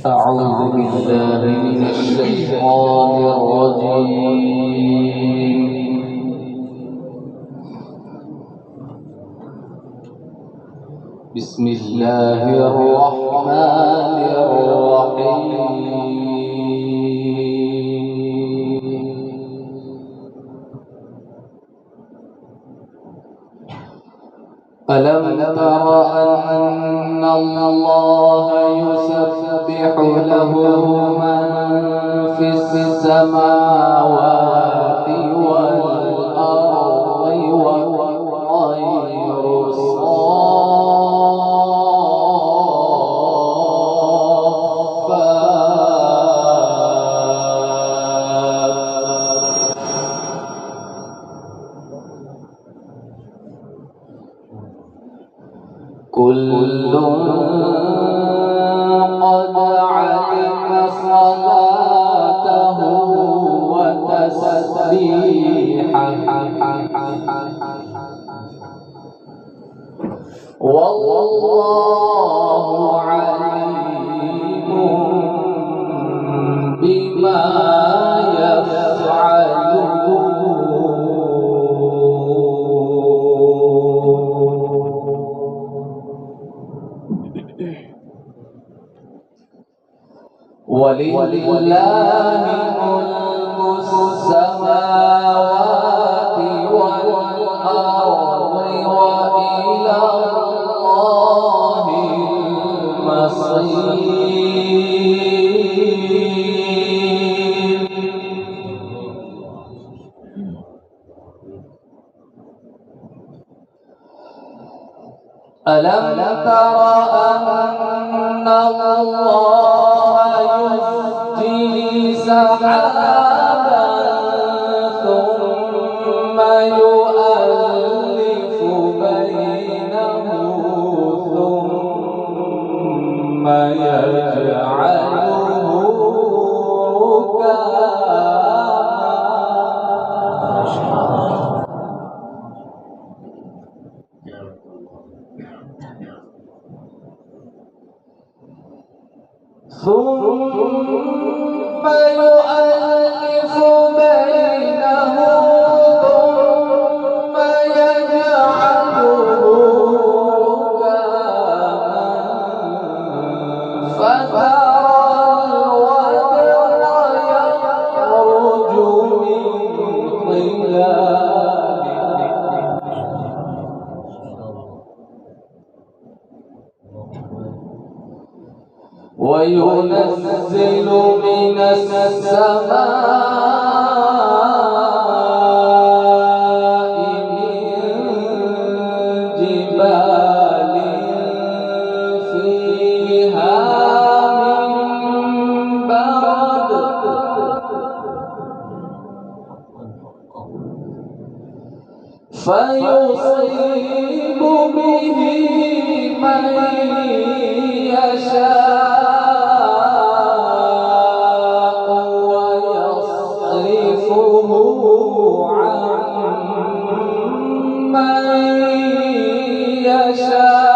أعوذ بالله من الشيطان الرجيم. بسم الله الرحمن الرحيم. ألم تر أن الله يسبح له من في السماوات والأرض والطير كل قد علم صلاته وتسبيحه والله عليم بما يفعلون. ولله ملك السماوات والأرض وإلى الله المصير. ألم تر أن الله يزجي سحابا ثم يؤلف بينه ثم يجعله ثم يؤلف بينه ثم يجعله ركاما فترى الودق يخرج من خلاله وينزل من السماء من جبال فيها من برد فيصيب به من يشاء ويصرفه عن من يشاء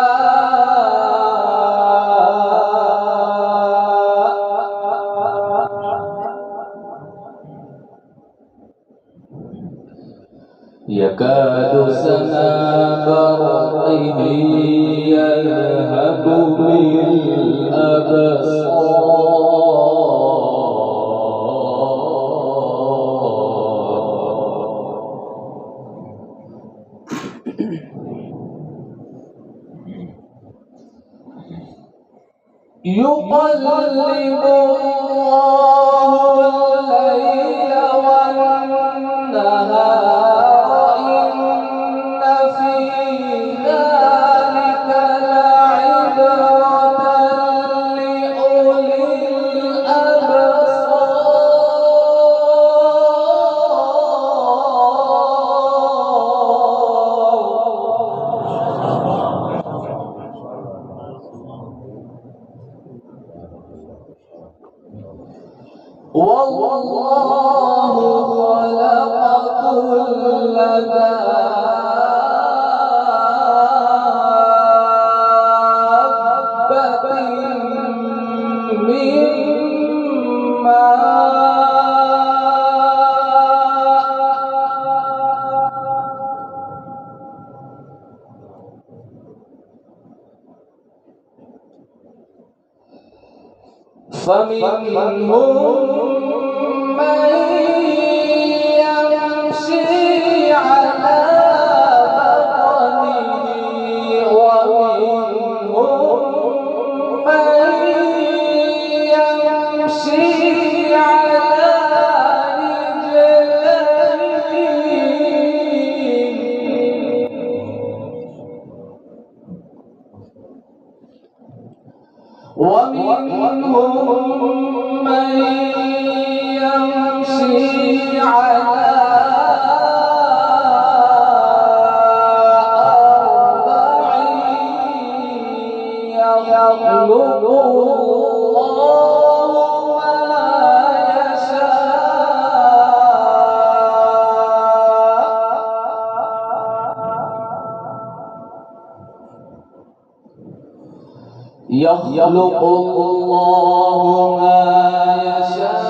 يكاد سنا برقه يذهب بالأبصار يقلب الله الليل والنهار إن في ذلك لعبرة لأولي الأبصار. والله خلق كل دابة فمنهم من يمشي على بطنه ومنهم من يمشي على ومنهم من يمشي على أربع يخلق الله ما يشاء يخلق الله ما يشاء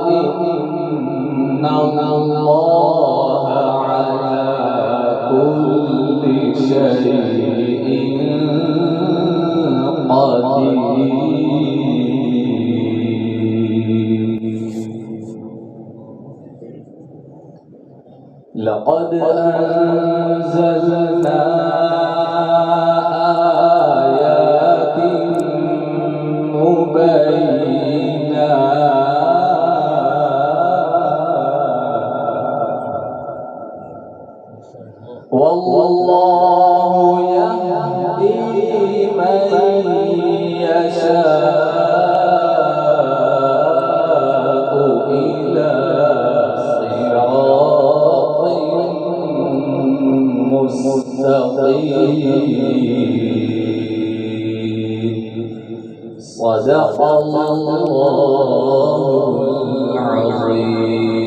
إن الله على كل شيء قدير. لقد أنزلنا آيات مبينات والله يهدي من يشاء إلى صراط مستقيم. صدق الله العظيم.